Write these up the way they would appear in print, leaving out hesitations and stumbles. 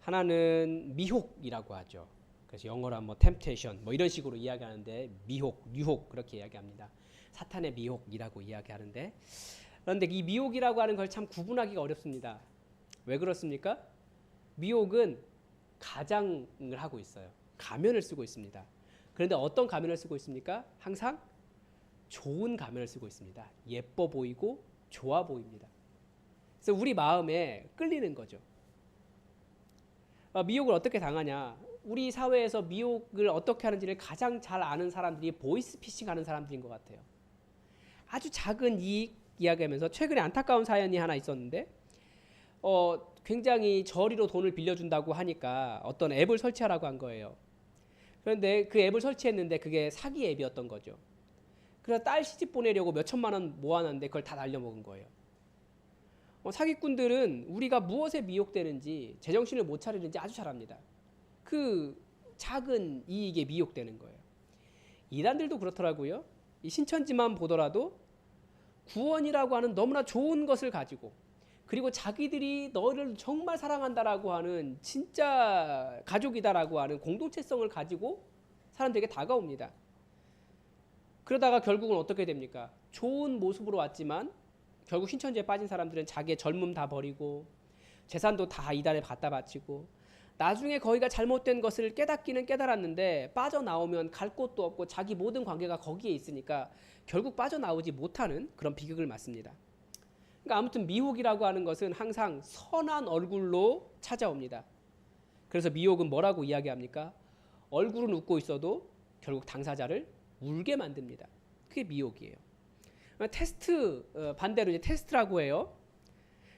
하나는 미혹이라고 하죠. 그래서 영어로 하면 temptation 뭐 이런 식으로 이야기하는데 미혹, 유혹 그렇게 이야기합니다. 사탄의 미혹이라고 이야기하는데 그런데 이 미혹이라고 하는 걸 참 구분하기가 어렵습니다. 왜 그렇습니까? 미혹은 가장을 하고 있어요. 가면을 쓰고 있습니다. 그런데 어떤 가면을 쓰고 있습니까? 항상 좋은 가면을 쓰고 있습니다. 예뻐 보이고 좋아 보입니다. 그래서 우리 마음에 끌리는 거죠. 미혹을 어떻게 당하냐? 우리 사회에서 미혹을 어떻게 하는지를 가장 잘 아는 사람들이 보이스피싱 하는 사람들인 것 같아요. 아주 작은 이익 이야기하면서 최근에 안타까운 사연이 하나 있었는데 굉장히 저리로 돈을 빌려준다고 하니까 어떤 앱을 설치하라고 한 거예요. 그런데 그 앱을 설치했는데 그게 사기 앱이었던 거죠. 그래서 딸 시집 보내려고 몇 천만 원 모아놨는데 그걸 다 날려먹은 거예요. 사기꾼들은 우리가 무엇에 미혹되는지 제정신을 못 차리는지 아주 잘 압니다. 그 작은 이익에 미혹되는 거예요. 이단들도 그렇더라고요. 이 신천지만 보더라도 구원이라고 하는 너무나 좋은 것을 가지고 그리고 자기들이 너를 정말 사랑한다라고 하는 진짜 가족이다라고 하는 공동체성을 가지고 사람들에게 다가옵니다. 그러다가 결국은 어떻게 됩니까? 좋은 모습으로 왔지만 결국 신천지에 빠진 사람들은 자기의 젊음 다 버리고 재산도 다 이단에 갖다 바치고 나중에 거기가 잘못된 것을 깨닫기는 깨달았는데 빠져나오면 갈 곳도 없고 자기 모든 관계가 거기에 있으니까 결국 빠져나오지 못하는 그런 비극을 맞습니다. 그러니까 아무튼 미혹이라고 하는 것은 항상 선한 얼굴로 찾아옵니다. 그래서 미혹은 뭐라고 이야기합니까? 얼굴은 웃고 있어도 결국 당사자를 울게 만듭니다. 그게 미혹이에요. 테스트 반대로 이제 테스트라고 해요.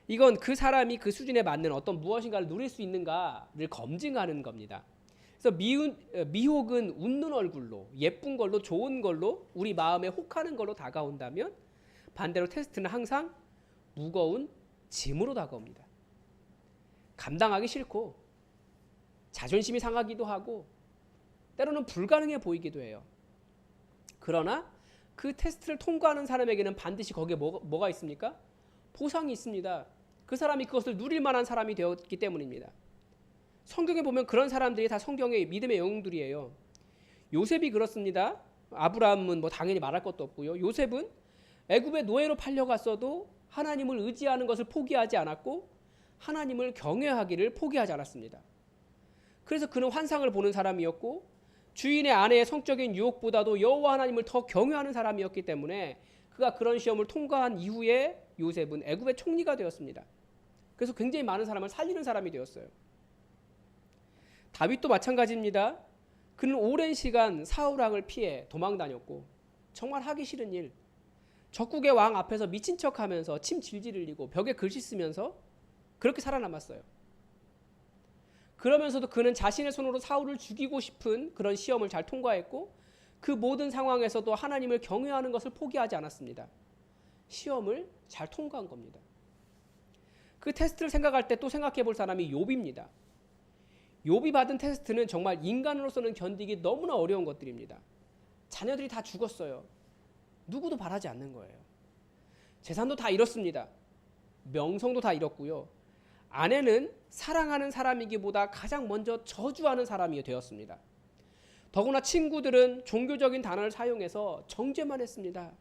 이건 그 사람이 그 수준에 맞는 어떤 무엇인가를 누릴 수 있는가를 검증하는 겁니다. 그래서 미혹은 웃는 얼굴로 예쁜 걸로 좋은 걸로 우리 마음에 혹하는 걸로 다가온다면 반대로 테스트는 항상 무거운 짐으로 다가옵니다. 감당하기 싫고 자존심이 상하기도 하고 때로는 불가능해 보이기도 해요. 그러나 그 테스트를 통과하는 사람에게는 반드시 거기에 뭐가 있습니까? 보상이 있습니다. 그 사람이 그것을 누릴 만한 사람이 되었기 때문입니다. 성경에 보면 그런 사람들이 다 성경의 믿음의 영웅들이에요. 요셉이 그렇습니다. 아브라함은 뭐 당연히 말할 것도 없고요. 요셉은 애굽의 노예로 팔려갔어도 하나님을 의지하는 것을 포기하지 않았고 하나님을 경외하기를 포기하지 않았습니다. 그래서 그는 환상을 보는 사람이었고 주인의 아내의 성적인 유혹보다도 여호와 하나님을 더 경외하는 사람이었기 때문에 그가 그런 시험을 통과한 이후에 요셉은 애굽의 총리가 되었습니다. 그래서 굉장히 많은 사람을 살리는 사람이 되었어요. 다윗도 마찬가지입니다. 그는 오랜 시간 사울 왕을 피해 도망 다녔고 정말 하기 싫은 일, 적국의 왕 앞에서 미친 척하면서 침 질질 흘리고 벽에 글씨 쓰면서 그렇게 살아남았어요. 그러면서도 그는 자신의 손으로 사울을 죽이고 싶은 그런 시험을 잘 통과했고 그 모든 상황에서도 하나님을 경외하는 것을 포기하지 않았습니다. 시험을 잘 통과한 겁니다. 그 테스트를 생각할 때 또 생각해 볼 사람이 욥입니다. 욥이 받은 테스트는 정말 인간으로서는 견디기 너무나 어려운 것들입니다. 자녀들이 다 죽었어요. 누구도 바라지 않는 거예요. 재산도 다 잃었습니다. 명성도 다 잃었고요. 아내는 사랑하는 사람이기보다 가장 먼저 저주하는 사람이 되었습니다. 더구나 친구들은 종교적인 단어를 사용해서 정죄만 했습니다.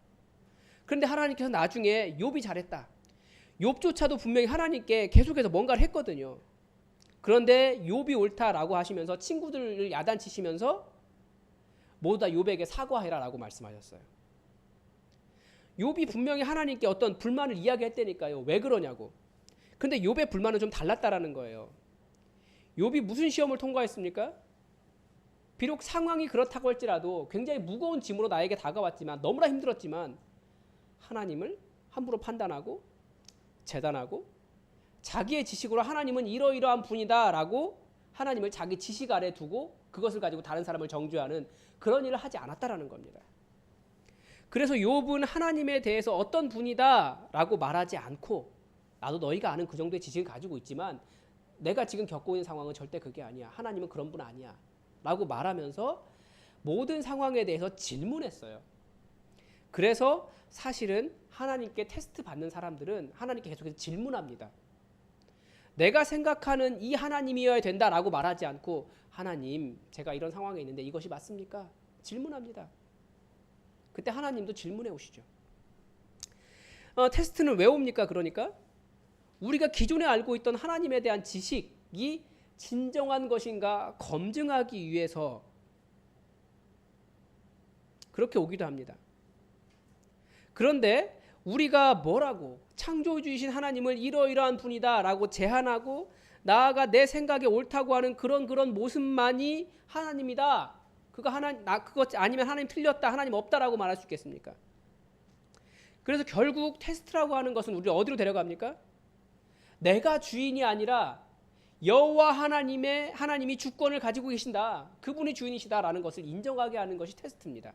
그런데 하나님께서 나중에 욥이 잘했다. 욥조차도 분명히 하나님께 계속해서 뭔가를 했거든요. 그런데 욥이 옳다라고 하시면서 친구들을 야단치시면서 모두 다 욥에게 사과해라라고 말씀하셨어요. 욥이 분명히 하나님께 어떤 불만을 이야기했다니까요. 왜 그러냐고. 근데 욥의 불만은 좀 달랐다라는 거예요. 욥이 무슨 시험을 통과했습니까? 비록 상황이 그렇다고 할지라도 굉장히 무거운 짐으로 나에게 다가왔지만 너무나 힘들었지만 하나님을 함부로 판단하고 재단하고 자기의 지식으로 하나님은 이러이러한 분이다라고 하나님을 자기 지식 아래 두고 그것을 가지고 다른 사람을 정죄하는 그런 일을 하지 않았다라는 겁니다. 그래서 욥은 하나님에 대해서 어떤 분이다라고 말하지 않고 나도 너희가 아는 그 정도의 지식을 가지고 있지만 내가 지금 겪고 있는 상황은 절대 그게 아니야. 하나님은 그런 분 아니야. 라고 말하면서 모든 상황에 대해서 질문했어요. 그래서 사실은 하나님께 테스트 받는 사람들은 하나님께 계속해서 질문합니다. 내가 생각하는 이 하나님이어야 된다라고 말하지 않고 하나님, 제가 이런 상황에 있는데 이것이 맞습니까? 질문합니다. 그때 하나님도 질문해 오시죠. 테스트는 왜 옵니까? 그러니까 우리가 기존에 알고 있던 하나님에 대한 지식이 진정한 것인가 검증하기 위해서 그렇게 오기도 합니다. 그런데 우리가 뭐라고 창조해 주신 하나님을 이러이러한 분이다 라고 제한하고 나아가 내 생각에 옳다고 하는 그런 모습만이 하나님이다. 그거 아니면 하나님 틀렸다, 하나님 없다라고 말할 수 있겠습니까? 그래서 결국 테스트라고 하는 것은 우리를 어디로 데려갑니까? 내가 주인이 아니라 여호와 하나님이 주권을 가지고 계신다. 그분이 주인이시다라는 것을 인정하게 하는 것이 테스트입니다.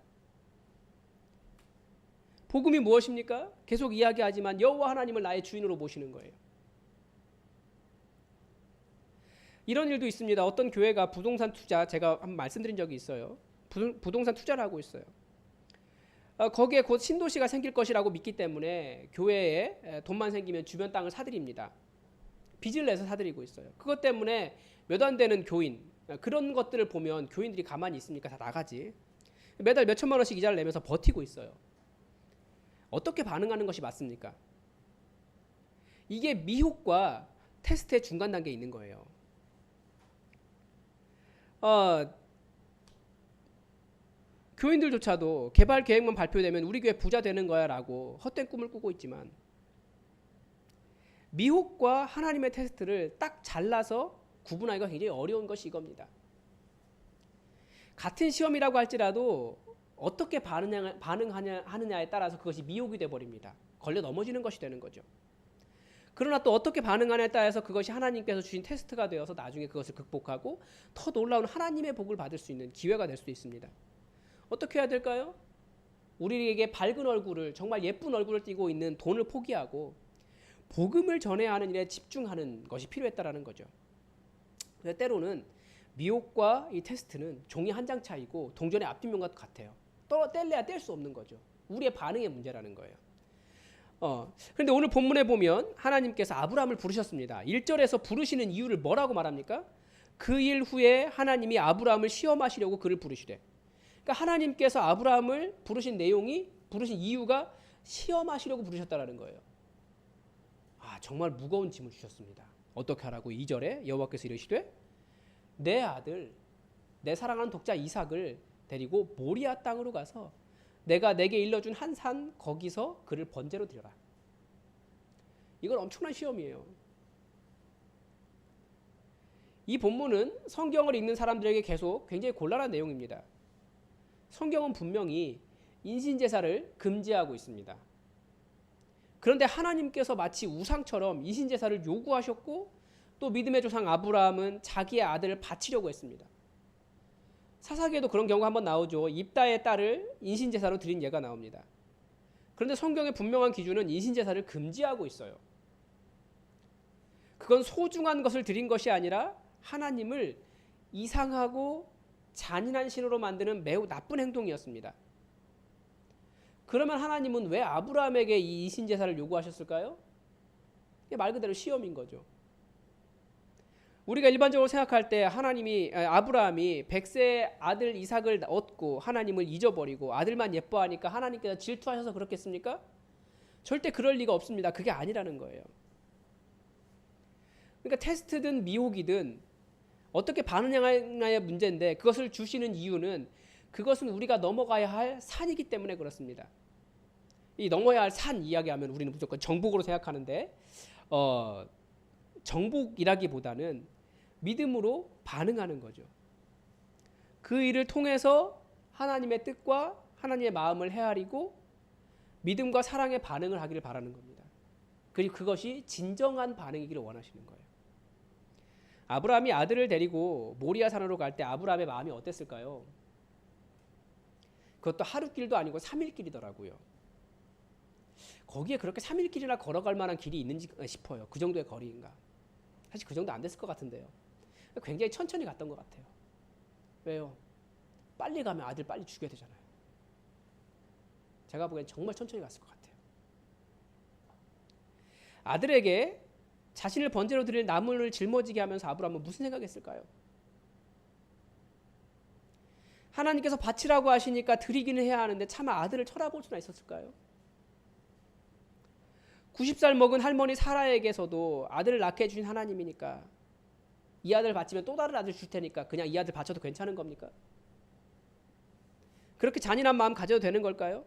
복음이 무엇입니까? 계속 이야기하지만 여호와 하나님을 나의 주인으로 모시는 거예요. 이런 일도 있습니다. 어떤 교회가 부동산 투자, 제가 한번 말씀드린 적이 있어요. 부동산 투자를 하고 있어요. 거기에 곧 신도시가 생길 것이라고 믿기 때문에 교회에 돈만 생기면 주변 땅을 사들입니다. 빚을 내서 사들이고 있어요. 그것 때문에 몇 안 되는 교인, 그런 것들을 보면 교인들이 가만히 있습니까? 다 나가지. 매달 몇 천만 원씩 이자를 내면서 버티고 있어요. 어떻게 반응하는 것이 맞습니까? 이게 미혹과 테스트의 중간 단계에 있는 거예요. 교인들조차도 개발 계획만 발표되면 우리 교회 부자 되는 거야 라고 헛된 꿈을 꾸고 있지만 미혹과 하나님의 테스트를 딱 잘라서 구분하기가 굉장히 어려운 것이 이겁니다. 같은 시험이라고 할지라도 어떻게 반응하느냐에 따라서 그것이 미혹이 되어버립니다. 걸려 넘어지는 것이 되는 거죠. 그러나 또 어떻게 반응하느냐에 따라서 그것이 하나님께서 주신 테스트가 되어서 나중에 그것을 극복하고 더 놀라운 하나님의 복을 받을 수 있는 기회가 될 수도 있습니다. 어떻게 해야 될까요? 우리에게 밝은 얼굴을, 정말 예쁜 얼굴을 띠고 있는 돈을 포기하고 복음을 전해야 하는 일에 집중하는 것이 필요했다라는 거죠. 그래서 때로는 미혹과 이 테스트는 종이 한 장 차이고 동전의 앞뒷면과 같아요. 뗄래야 뗄 수 없는 거죠. 우리의 반응의 문제라는 거예요. 그런데 오늘 본문에 보면 하나님께서 아브라함을 부르셨습니다. 1절에서 부르시는 이유를 뭐라고 말합니까? 그 일 후에 하나님이 아브라함을 시험하시려고 그를 부르시되. 그러니까 하나님께서 아브라함을 부르신 이유가 시험하시려고 부르셨다라는 거예요. 정말 무거운 짐을 주셨습니다. 어떻게 하라고? 2절에 여호와께서 이르시되 내 아들, 내 사랑하는 독자 이삭을 데리고 모리아 땅으로 가서 내가 내게 일러준 한 산 거기서 그를 번제로 드려라. 이건 엄청난 시험이에요. 이 본문은 성경을 읽는 사람들에게 계속 굉장히 곤란한 내용입니다. 성경은 분명히 인신제사를 금지하고 있습니다. 그런데 하나님께서 마치 우상처럼 인신제사를 요구하셨고 또 믿음의 조상 아브라함은 자기의 아들을 바치려고 했습니다. 사사기에도 그런 경우가 한번 나오죠. 입다의 딸을 인신제사로 드린 예가 나옵니다. 그런데 성경의 분명한 기준은 인신제사를 금지하고 있어요. 그건 소중한 것을 드린 것이 아니라 하나님을 이상하고 잔인한 신으로 만드는 매우 나쁜 행동이었습니다. 그러면 하나님은 왜 아브라함에게 이 인신제사를 요구하셨을까요? 이게 말 그대로 시험인 거죠. 우리가 일반적으로 생각할 때 아브라함이 100세의 아들 이삭을 얻고 하나님을 잊어버리고 아들만 예뻐하니까 하나님께서 질투하셔서 그렇겠습니까? 절대 그럴 리가 없습니다. 그게 아니라는 거예요. 그러니까 테스트든 미혹이든 어떻게 반응하냐의 문제인데 그것을 주시는 이유는 그것은 우리가 넘어가야 할 산이기 때문에 그렇습니다. 이 넘어야 할 산 이야기하면 우리는 무조건 정복으로 생각하는데 정복이라기보다는 믿음으로 반응하는 거죠. 그 일을 통해서 하나님의 뜻과 하나님의 마음을 헤아리고 믿음과 사랑의 반응을 하기를 바라는 겁니다. 그리고 그것이 진정한 반응이기를 원하시는 거예요. 아브라함이 아들을 데리고 모리아 산으로 갈 때 아브라함의 마음이 어땠을까요? 그것도 하루 길도 아니고 3일 길이더라고요. 거기에 그렇게 3일 길이나 걸어갈 만한 길이 있는지 싶어요. 그 정도의 거리인가. 사실 그 정도 안 됐을 것 같은데요. 굉장히 천천히 갔던 것 같아요. 왜요? 빨리 가면 아들 빨리 죽여야 되잖아요. 제가 보기엔 정말 천천히 갔을 것 같아요. 아들에게 자신을 번제로 드릴 나무를 짊어지게 하면서 아브라함은 무슨 생각했을까요? 하나님께서 바치라고 하시니까 드리기는 해야 하는데 차마 아들을 쳐다볼 수나 있었을까요? 90살 먹은 할머니 사라에게서도 아들을 낳게 해주신 하나님이니까 이 아들 바치면 또 다른 아들 줄 테니까 그냥 이 아들 바쳐도 괜찮은 겁니까? 그렇게 잔인한 마음 가져도 되는 걸까요?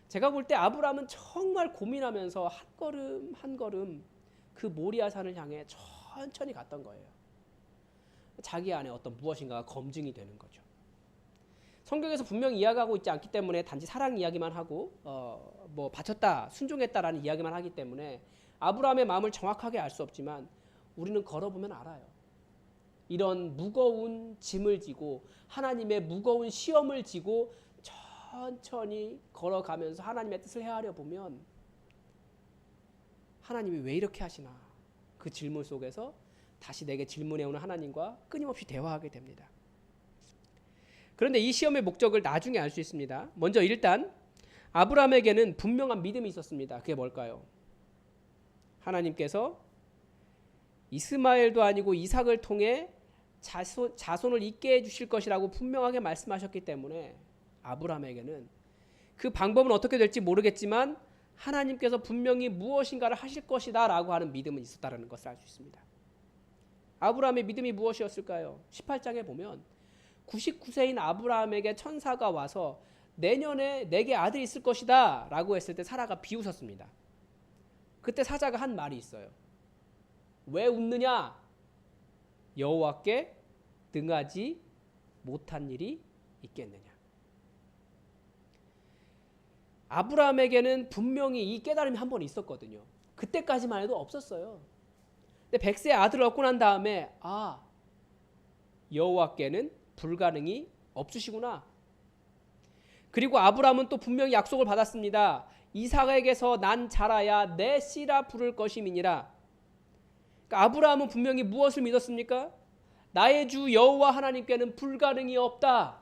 제가 볼 때 아브라함은 정말 고민하면서 한 걸음 한 걸음 그 모리아산을 향해 천천히 갔던 거예요. 자기 안에 어떤 무엇인가가 검증이 되는 거죠. 성경에서 분명히 이야기하고 있지 않기 때문에 단지 사랑 이야기만 하고 뭐 바쳤다, 순종했다라는 이야기만 하기 때문에 아브라함의 마음을 정확하게 알 수 없지만 우리는 걸어보면 알아요. 이런 무거운 짐을 지고 하나님의 무거운 시험을 지고 천천히 걸어가면서 하나님의 뜻을 헤아려 보면 하나님이 왜 이렇게 하시나 그 질문 속에서 다시 내게 질문해오는 하나님과 끊임없이 대화하게 됩니다. 그런데 이 시험의 목적을 나중에 알 수 있습니다. 먼저 일단 아브라함에게는 분명한 믿음이 있었습니다. 그게 뭘까요? 하나님께서 이스마엘도 아니고 이삭을 통해 자손을 있게 해주실 것이라고 분명하게 말씀하셨기 때문에 아브라함에게는 그 방법은 어떻게 될지 모르겠지만 하나님께서 분명히 무엇인가를 하실 것이다 라고 하는 믿음은 있었다는 것을 알 수 있습니다. 아브라함의 믿음이 무엇이었을까요? 18장에 보면 99세인 아브라함에게 천사가 와서 내년에 내게 아들이 있을 것이다 라고 했을 때 사라가 비웃었습니다. 그때 사자가 한 말이 있어요. 왜 웃느냐? 여호와께 능하지 못한 일이 있겠느냐. 아브라함에게는 분명히 이 깨달음이 한 번 있었거든요. 그때까지만 해도 없었어요. 근데 100세의 아들을 얻고 난 다음에 여호와께는 불가능이 없으시구나. 그리고 아브라함은 또 분명히 약속을 받았습니다. 이삭에게서 난 자라야 내 씨라 부를 것임이니라. 그러니까 아브라함은 분명히 무엇을 믿었습니까? 나의 주 여호와 하나님께는 불가능이 없다.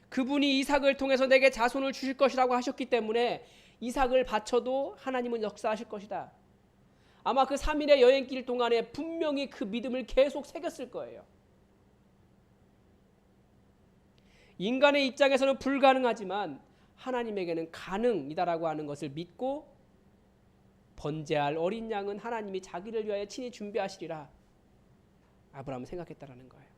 그분이 이삭을 통해서 내게 자손을 주실 것이라고 하셨기 때문에 이삭을 바쳐도 하나님은 역사하실 것이다. 아마 그 3일의 여행길 동안에 분명히 그 믿음을 계속 새겼을 거예요. 인간의 입장에서는 불가능하지만 하나님에게는 가능이다라고 하는 것을 믿고 번제할 어린 양은 하나님이 자기를 위하여 친히 준비하시리라 아브라함은 생각했다라는 거예요.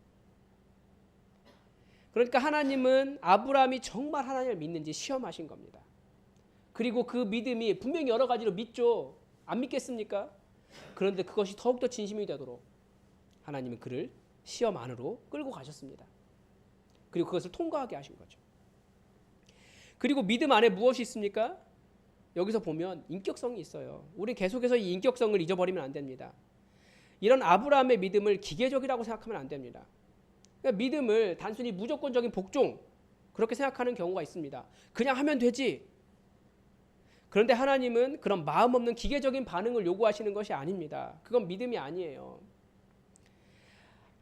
그러니까 하나님은 아브라함이 정말 하나님을 믿는지 시험하신 겁니다. 그리고 그 믿음이 분명히 여러 가지로 믿죠. 안 믿겠습니까? 그런데 그것이 더욱더 진심이 되도록 하나님은 그를 시험 안으로 끌고 가셨습니다. 그리고 그것을 통과하게 하신 거죠. 그리고 믿음 안에 무엇이 있습니까? 여기서 보면 인격성이 있어요. 우리 계속해서 이 인격성을 잊어버리면 안 됩니다. 이런 아브라함의 믿음을 기계적이라고 생각하면 안 됩니다. 그러니까 믿음을 단순히 무조건적인 복종 그렇게 생각하는 경우가 있습니다. 그냥 하면 되지. 그런데 하나님은 그런 마음 없는 기계적인 반응을 요구하시는 것이 아닙니다. 그건 믿음이 아니에요.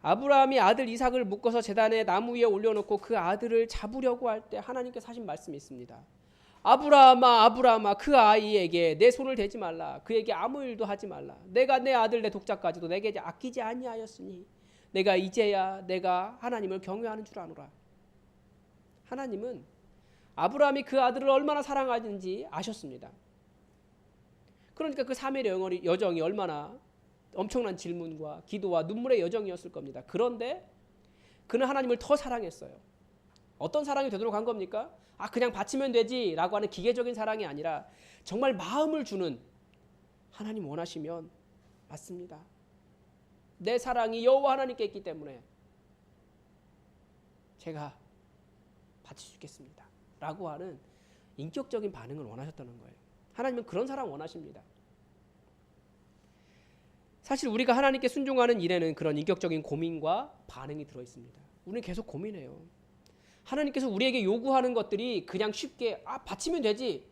아브라함이 아들 이삭을 묶어서 제단에 나무 위에 올려놓고 그 아들을 잡으려고 할 때 하나님께서 하신 말씀이 있습니다. 아브라함아 아브라함아 그 아이에게 내 손을 대지 말라. 그에게 아무 일도 하지 말라. 내가 내 아들 내 독자까지도 내게 아끼지 아니하였으니 내가 이제야 내가 하나님을 경외하는 줄 아노라. 하나님은 아브라함이 그 아들을 얼마나 사랑하는지 아셨습니다. 그러니까 그 3일의 여정이 얼마나 엄청난 질문과 기도와 눈물의 여정이었을 겁니다. 그런데 그는 하나님을 더 사랑했어요. 어떤 사랑이 되도록 한 겁니까? 그냥 바치면 되지 라고 하는 기계적인 사랑이 아니라 정말 마음을 주는 하나님 원하시면 맞습니다. 내 사랑이 여호와 하나님께 있기 때문에 제가 바칠 수 있겠습니다 라고 하는 인격적인 반응을 원하셨다는 거예요. 하나님은 그런 사랑 원하십니다. 사실 우리가 하나님께 순종하는 일에는 그런 인격적인 고민과 반응이 들어있습니다. 우리는 계속 고민해요. 하나님께서 우리에게 요구하는 것들이 그냥 쉽게 바치면 되지,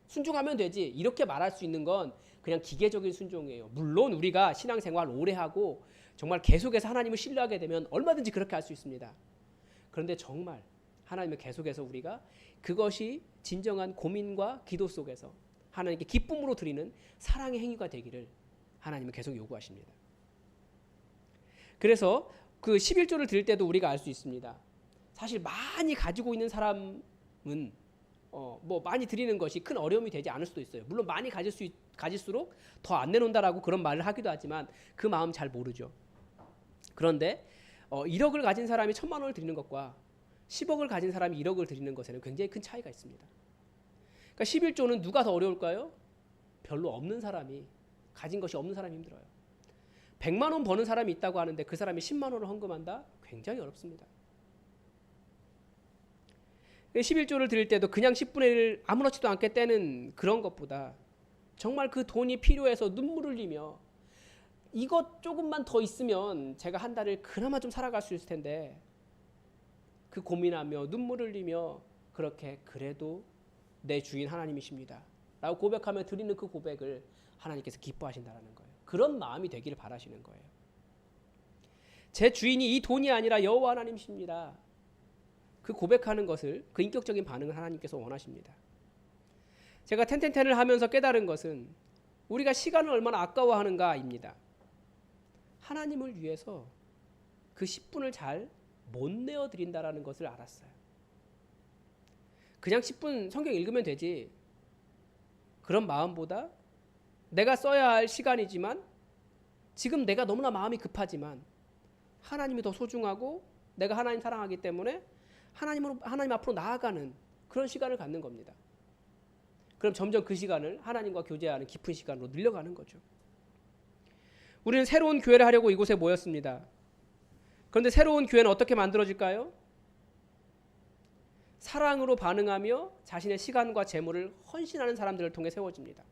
순종하면 되지 이렇게 말할 수 있는 건 그냥 기계적인 순종이에요. 물론 우리가 신앙생활 오래 하고 정말 계속해서 하나님을 신뢰하게 되면 얼마든지 그렇게 할 수 있습니다. 그런데 정말 하나님을 계속해서 우리가 그것이 진정한 고민과 기도 속에서 하나님께 기쁨으로 드리는 사랑의 행위가 되기를 하나님은 계속 요구하십니다. 그래서 그 11조를 드릴 때도 우리가 알 수 있습니다. 사실 많이 가지고 있는 사람은 뭐 많이 드리는 것이 큰 어려움이 되지 않을 수도 있어요. 물론 많이 가질수록 더 안 내놓는다라고 그런 말을 하기도 하지만 그 마음 잘 모르죠. 그런데 1억을 가진 사람이 1,000만 원을 드리는 것과 10억을 가진 사람이 1억을 드리는 것에는 굉장히 큰 차이가 있습니다. 그러니까 11조는 누가 더 어려울까요? 별로 없는 사람이, 가진 것이 없는 사람이 힘들어요. 100만 원 버는 사람이 있다고 하는데 그 사람이 10만 원을 헌금한다? 굉장히 어렵습니다. 11조를 드릴 때도 그냥 10분의 1 아무렇지도 않게 떼는 그런 것보다 정말 그 돈이 필요해서 눈물을 흘리며 이것 조금만 더 있으면 제가 한 달을 그나마 좀 살아갈 수 있을 텐데 그 고민하며 눈물을 흘리며 그렇게 그래도 내 주인 하나님이십니다 라고 고백하며 드리는 그 고백을 하나님께서 기뻐하신다는 거예요. 그런 마음이 되기를 바라시는 거예요. 제 주인이 이 돈이 아니라 여호와 하나님이십니다. 그 고백하는 것을, 그 인격적인 반응을 하나님께서 원하십니다. 제가 텐텐텐을 하면서 깨달은 것은 우리가 시간을 얼마나 아까워하는가입니다. 하나님을 위해서 그 10분을 잘 못 내어드린다는 것을 알았어요. 그냥 10분 성경 읽으면 되지, 그런 마음보다 내가 써야 할 시간이지만 지금 내가 너무나 마음이 급하지만 하나님이 더 소중하고 내가 하나님 사랑하기 때문에 하나님 앞으로 나아가는 그런 시간을 갖는 겁니다. 그럼 점점 그 시간을 하나님과 교제하는 깊은 시간으로 늘려가는 거죠. 우리는 새로운 교회를 하려고 이곳에 모였습니다. 그런데 새로운 교회는 어떻게 만들어질까요? 사랑으로 반응하며 자신의 시간과 재물을 헌신하는 사람들을 통해 세워집니다.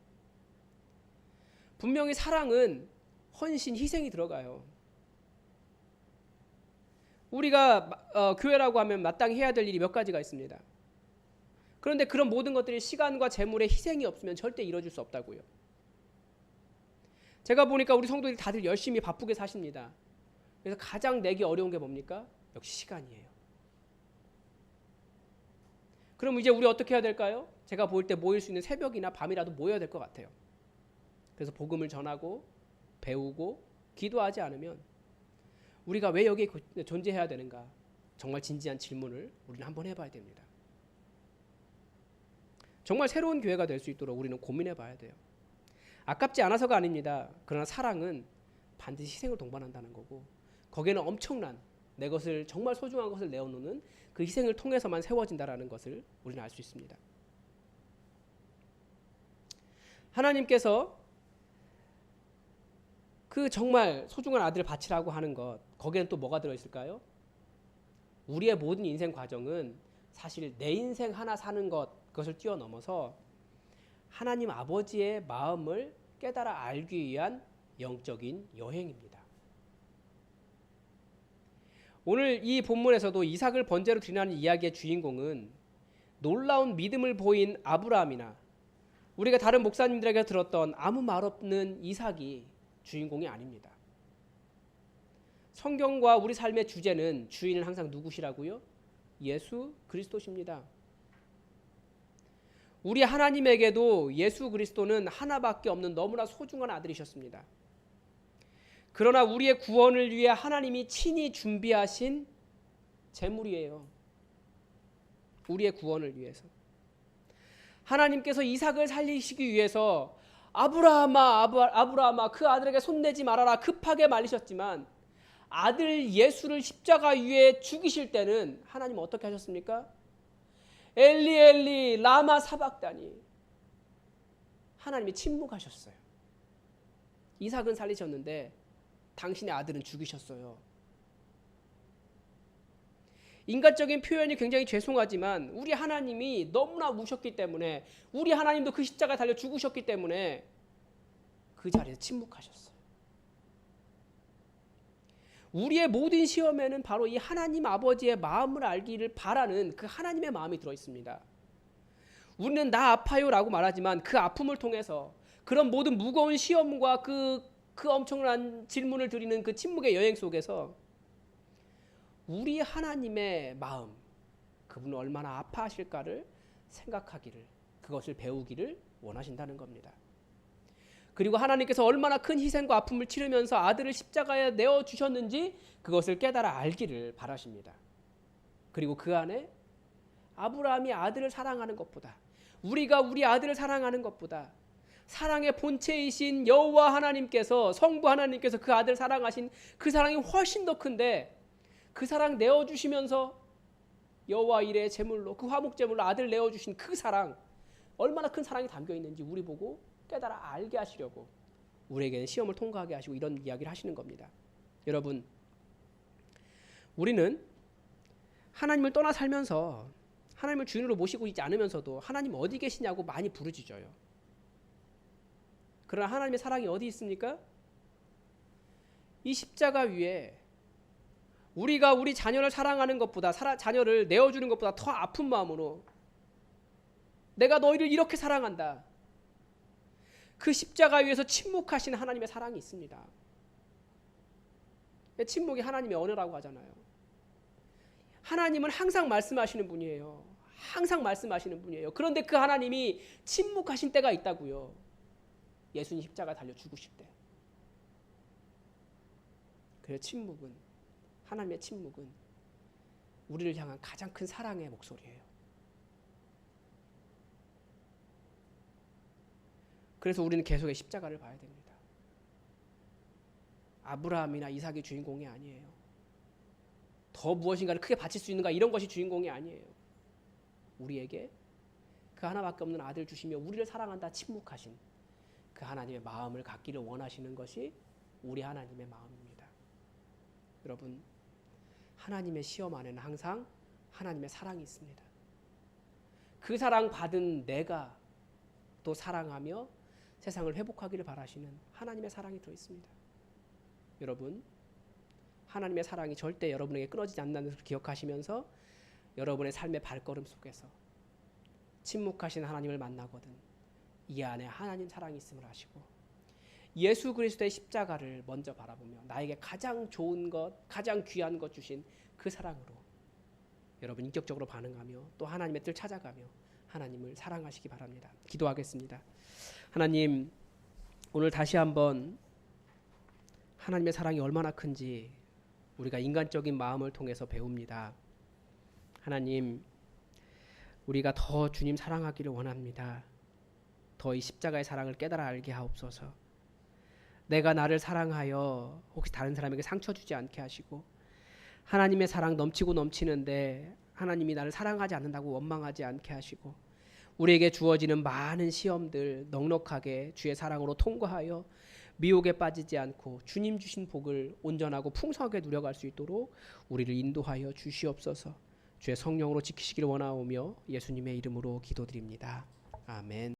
분명히 사랑은 헌신, 희생이 들어가요. 우리가 교회라고 하면 마땅히 해야 될 일이 몇 가지가 있습니다. 그런데 그런 모든 것들이 시간과 재물의 희생이 없으면 절대 이루어질 수 없다고요. 제가 보니까 우리 성도들이 다들 열심히 바쁘게 사십니다. 그래서 가장 내기 어려운 게 뭡니까? 역시 시간이에요. 그럼 이제 우리 어떻게 해야 될까요? 제가 볼 때 모일 수 있는 새벽이나 밤이라도 모여야 될 것 같아요. 그래서 복음을 전하고 배우고 기도하지 않으면 우리가 왜 여기에 존재해야 되는가? 정말 진지한 질문을 우리는 한번 해봐야 됩니다. 정말 새로운 교회가 될 수 있도록 우리는 고민해봐야 돼요. 아깝지 않아서가 아닙니다. 그러나 사랑은 반드시 희생을 동반한다는 거고 거기에는 엄청난 내 것을 정말 소중한 것을 내어놓는 그 희생을 통해서만 세워진다는 것을 우리는 알 수 있습니다. 하나님께서 그 정말 소중한 아들을 바치라고 하는 것, 거기에는 또 뭐가 들어있을까요? 우리의 모든 인생 과정은 사실 내 인생 하나 사는 그것을 뛰어넘어서 하나님 아버지의 마음을 깨달아 알기 위한 영적인 여행입니다. 오늘 이 본문에서도 이삭을 번제로 드리라는 이야기의 주인공은 놀라운 믿음을 보인 아브라함이나 우리가 다른 목사님들에게 들었던 아무 말 없는 이삭이 주인공이 아닙니다. 성경과 우리 삶의 주제는 주인은 항상 누구시라고요? 예수 그리스도십니다. 우리 하나님에게도 예수 그리스도는 하나밖에 없는 너무나 소중한 아들이셨습니다. 그러나 우리의 구원을 위해 하나님이 친히 준비하신 제물이에요. 우리의 구원을 위해서. 하나님께서 이삭을 살리시기 위해서 아브라함아 그 아들에게 손내지 말아라 급하게 말리셨지만 아들 예수를 십자가 위에 죽이실 때는 하나님 어떻게 하셨습니까? 엘리 엘리 라마 사박다니, 하나님이 침묵하셨어요. 이삭은 살리셨는데 당신의 아들은 죽이셨어요. 인간적인 표현이 굉장히 죄송하지만 우리 하나님이 너무나 우셨기 때문에, 우리 하나님도 그 십자가에 달려 죽으셨기 때문에 그 자리에서 침묵하셨어요. 우리의 모든 시험에는 바로 이 하나님 아버지의 마음을 알기를 바라는 그 하나님의 마음이 들어있습니다. 우리는 나 아파요 라고 말하지만 그 아픔을 통해서 그런 모든 무거운 시험과 그 엄청난 질문을 드리는 그 침묵의 여행 속에서 우리 하나님의 마음, 그분은 얼마나 아파하실까를 생각하기를 그것을 배우기를 원하신다는 겁니다. 그리고 하나님께서 얼마나 큰 희생과 아픔을 치르면서 아들을 십자가에 내어주셨는지 그것을 깨달아 알기를 바라십니다. 그리고 그 안에 아브라함이 아들을 사랑하는 것보다, 우리가 우리 아들을 사랑하는 것보다 사랑의 본체이신 여호와 하나님께서, 성부 하나님께서 그 아들을 사랑하신 그 사랑이 훨씬 더 큰데, 그 사랑 내어주시면서 여호와 이레의 제물로, 그 화목제물로 아들 내어주신 그 사랑, 얼마나 큰 사랑이 담겨 있는지 우리 보고 깨달아 알게 하시려고 우리에게는 시험을 통과하게 하시고 이런 이야기를 하시는 겁니다. 여러분, 우리는 하나님을 떠나 살면서 하나님을 주인으로 모시고 있지 않으면서도 하나님 어디 계시냐고 많이 부르짖어요. 그러나 하나님의 사랑이 어디 있습니까? 이 십자가 위에 우리가 우리 자녀를 사랑하는 것보다, 자녀를 내어주는 것보다 더 아픈 마음으로 내가 너희를 이렇게 사랑한다, 그 십자가 위에서 침묵하신 하나님의 사랑이 있습니다. 침묵이 하나님의 언어라고 하잖아요. 하나님은 항상 말씀하시는 분이에요. 항상 말씀하시는 분이에요. 그런데 그 하나님이 침묵하신 때가 있다고요. 예수님 십자가 달려 죽으실 때. 그래서 침묵은, 하나님의 침묵은 우리를 향한 가장 큰 사랑의 목소리예요. 그래서 우리는 계속의 십자가를 봐야 됩니다. 아브라함이나 이삭이 주인공이 아니에요. 더 무엇인가를 크게 바칠 수 있는가, 이런 것이 주인공이 아니에요. 우리에게 그 하나밖에 없는 아들 주시며 우리를 사랑한다 침묵하신 그 하나님의 마음을 갖기를 원하시는 것이 우리 하나님의 마음입니다. 여러분, 하나님의 시험 안에는 항상 하나님의 사랑이 있습니다. 그 사랑 받은 내가 또 사랑하며 세상을 회복하기를 바라시는 하나님의 사랑이 들어있습니다. 여러분, 하나님의 사랑이 절대 여러분에게 끊어지지 않는다는 것을 기억하시면서 여러분의 삶의 발걸음 속에서 침묵하신 하나님을 만나거든 이 안에 하나님 사랑이 있음을 아시고 예수 그리스도의 십자가를 먼저 바라보며 나에게 가장 좋은 것, 가장 귀한 것 주신 그 사랑으로 여러분 인격적으로 반응하며 또 하나님의 뜻을 찾아가며 하나님을 사랑하시기 바랍니다. 기도하겠습니다. 하나님, 오늘 다시 한번 하나님의 사랑이 얼마나 큰지 우리가 인간적인 마음을 통해서 배웁니다. 하나님, 우리가 더 주님 사랑하기를 원합니다. 더 이 십자가의 사랑을 깨달아 알게 하옵소서. 내가 나를 사랑하여 혹시 다른 사람에게 상처 주지 않게 하시고 하나님의 사랑 넘치고 넘치는데 하나님이 나를 사랑하지 않는다고 원망하지 않게 하시고 우리에게 주어지는 많은 시험들 넉넉하게 주의 사랑으로 통과하여 미혹에 빠지지 않고 주님 주신 복을 온전하고 풍성하게 누려갈 수 있도록 우리를 인도하여 주시옵소서. 주의 성령으로 지키시기를 원하오며 예수님의 이름으로 기도드립니다. 아멘.